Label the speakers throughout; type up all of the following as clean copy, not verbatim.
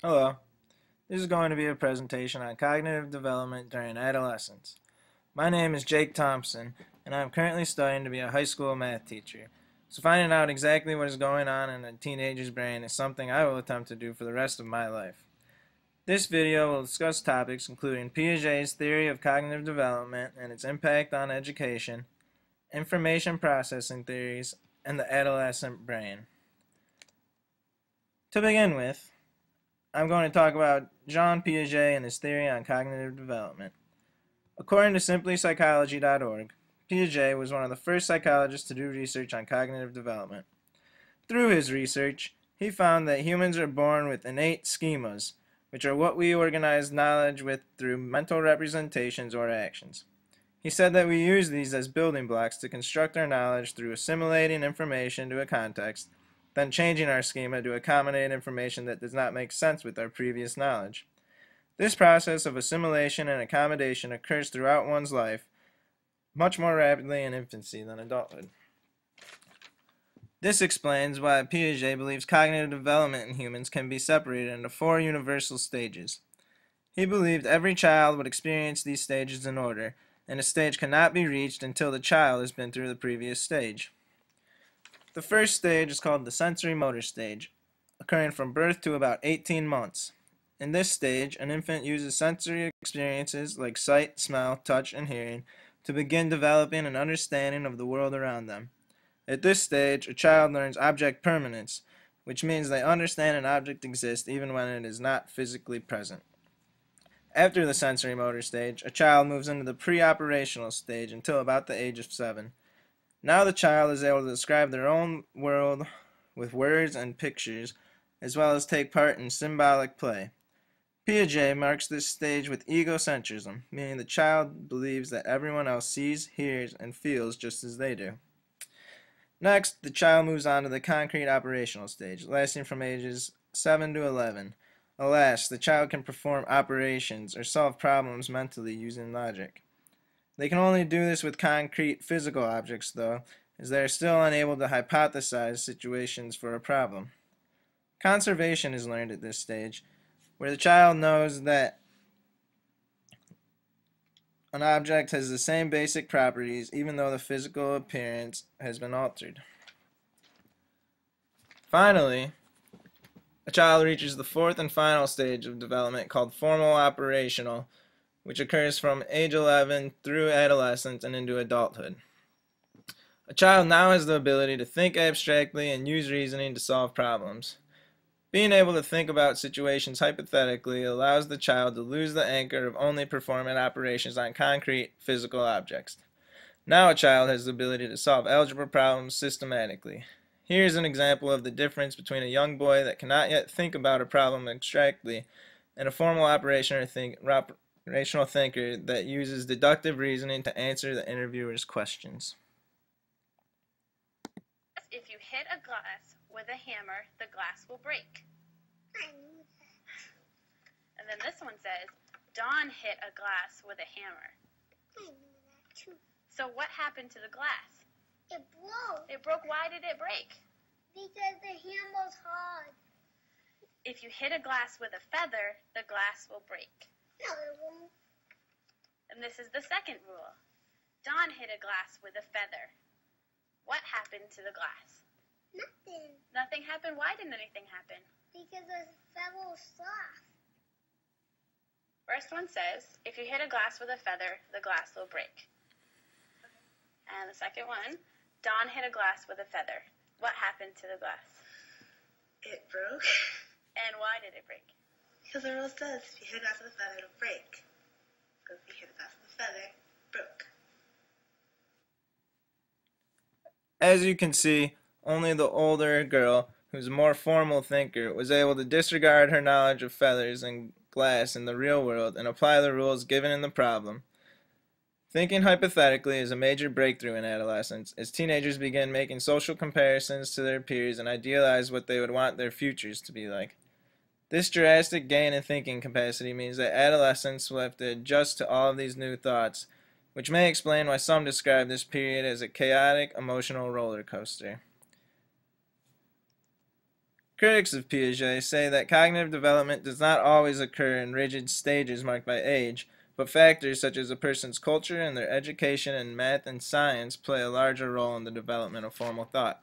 Speaker 1: Hello, this is going to be a presentation on cognitive development during adolescence. My name is Jake Thompson, and I am currently studying to be a high school math teacher. So finding out exactly what is going on in a teenager's brain is something I will attempt to do for the rest of my life. This video will discuss topics including Piaget's theory of cognitive development and its impact on education, information processing theories, and the adolescent brain. To begin with, I'm going to talk about Jean Piaget and his theory on cognitive development. According to simplypsychology.org, Piaget was one of the first psychologists to do research on cognitive development. Through his research, he found that humans are born with innate schemas, which are what we organize knowledge with through mental representations or actions. He said that we use these as building blocks to construct our knowledge through assimilating information to a context, then changing our schema to accommodate information that does not make sense with our previous knowledge. This process of assimilation and accommodation occurs throughout one's life, much more rapidly in infancy than adulthood. This explains why Piaget believes cognitive development in humans can be separated into 4 universal stages. He believed every child would experience these stages in order, and a stage cannot be reached until the child has been through the previous stage. The first stage is called the sensory motor stage, occurring from birth to about 18 months. In this stage, an infant uses sensory experiences like sight, smell, touch, and hearing to begin developing an understanding of the world around them. At this stage, a child learns object permanence, which means they understand an object exists even when it is not physically present. After the sensory motor stage, a child moves into the pre-operational stage until about the age of 7. Now the child is able to describe their own world with words and pictures, as well as take part in symbolic play. Piaget marks this stage with egocentrism, meaning the child believes that everyone else sees, hears, and feels just as they do. Next, the child moves on to the concrete operational stage, lasting from ages 7 to 11. Alas, the child can perform operations or solve problems mentally using logic. They can only do this with concrete physical objects, though, as they are still unable to hypothesize situations for a problem. Conservation is learned at this stage, where the child knows that an object has the same basic properties even though the physical appearance has been altered. Finally, a child reaches the 4th and final stage of development called formal operational, which occurs from age 11 through adolescence and into adulthood. A child now has the ability to think abstractly and use reasoning to solve problems. Being able to think about situations hypothetically allows the child to lose the anchor of only performing operations on concrete, physical objects. Now a child has the ability to solve algebra problems systematically. Here is an example of the difference between a young boy that cannot yet think about a problem abstractly and a formal operational thinker that uses deductive reasoning to answer the interviewer's questions.
Speaker 2: If you hit a glass with a hammer, the glass will break. And then this one says, Don hit a glass with a hammer.
Speaker 3: I knew that too.
Speaker 2: So what happened to the glass?
Speaker 3: It broke
Speaker 2: It broke. Why did it break?
Speaker 3: because the hammer's hard.
Speaker 2: If you hit a glass with a feather, the glass will break.
Speaker 3: No, it won't.
Speaker 2: And this is the second rule. Don hit a glass with a feather. What happened to the glass?
Speaker 3: Nothing.
Speaker 2: Nothing happened. Why didn't anything happen?
Speaker 3: Because the feather was soft.
Speaker 2: First one says, if you hit a glass with a feather, the glass will break. And the second one, Don hit a glass with a feather. What happened to the glass?
Speaker 4: It broke.
Speaker 2: And why did it break?
Speaker 4: Because the rule says if you hit a glass with a feather, it'll break. So if you hit a glass with a feather, it broke.
Speaker 1: As you can see, only the older girl, who's a more formal thinker, was able to disregard her knowledge of feathers and glass in the real world and apply the rules given in the problem. Thinking hypothetically is a major breakthrough in adolescence, as teenagers begin making social comparisons to their peers and idealize what they would want their futures to be like. This drastic gain in thinking capacity means that adolescents will have to adjust to all of these new thoughts, which may explain why some describe this period as a chaotic emotional roller coaster. Critics of Piaget say that cognitive development does not always occur in rigid stages marked by age, but factors such as a person's culture and their education in math and science play a larger role in the development of formal thought.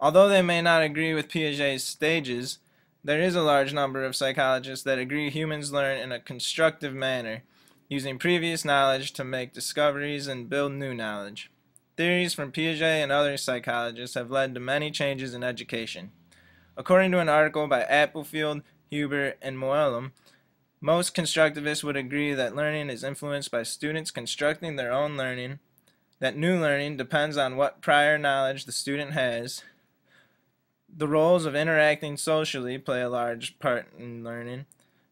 Speaker 1: Although they may not agree with Piaget's stages, there is a large number of psychologists that agree humans learn in a constructive manner, using previous knowledge to make discoveries and build new knowledge. Theories from Piaget and other psychologists have led to many changes in education. According to an article by Applefield, Huber, and Moellem, most constructivists would agree that learning is influenced by students constructing their own learning, that new learning depends on what prior knowledge the student has. The roles of interacting socially play a large part in learning,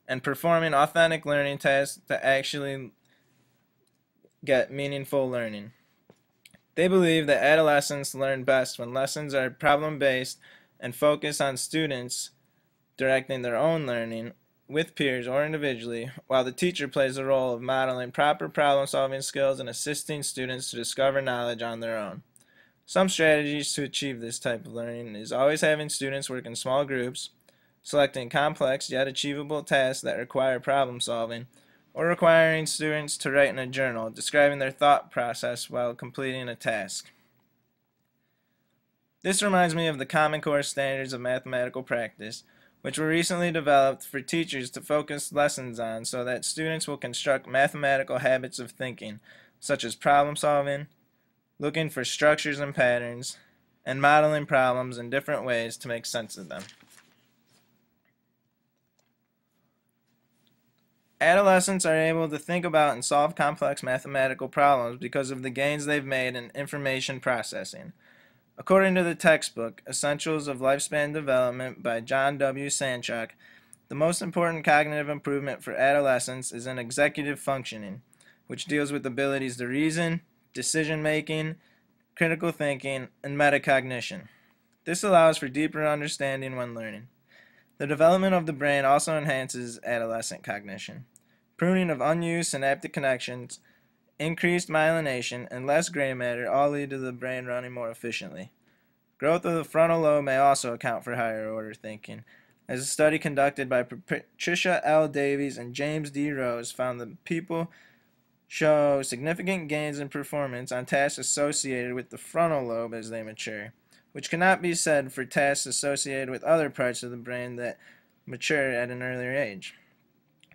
Speaker 1: and performing authentic learning tasks to actually get meaningful learning. They believe that adolescents learn best when lessons are problem-based and focus on students directing their own learning with peers or individually, while the teacher plays the role of modeling proper problem-solving skills and assisting students to discover knowledge on their own. Some strategies to achieve this type of learning is always having students work in small groups, selecting complex yet achievable tasks that require problem solving, or requiring students to write in a journal describing their thought process while completing a task. This reminds me of the Common Core Standards of Mathematical Practice, which were recently developed for teachers to focus lessons on so that students will construct mathematical habits of thinking, such as problem solving, looking for structures and patterns, and modeling problems in different ways to make sense of them. Adolescents are able to think about and solve complex mathematical problems because of the gains they've made in information processing. According to the textbook, Essentials of Lifespan Development by John W. Sanchuk, the most important cognitive improvement for adolescents is in executive functioning, which deals with abilities to reason, decision-making, critical thinking, and metacognition. This allows for deeper understanding when learning. The development of the brain also enhances adolescent cognition. Pruning of unused synaptic connections, increased myelination, and less gray matter all lead to the brain running more efficiently. Growth of the frontal lobe may also account for higher order thinking, as a study conducted by Patricia L. Davies and James D. Rose found that people show significant gains in performance on tasks associated with the frontal lobe as they mature, which cannot be said for tasks associated with other parts of the brain that mature at an earlier age.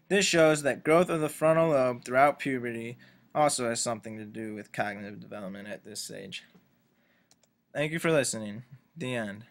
Speaker 1: This shows that growth of the frontal lobe throughout puberty also has something to do with cognitive development at this stage. Thank you for listening. The end.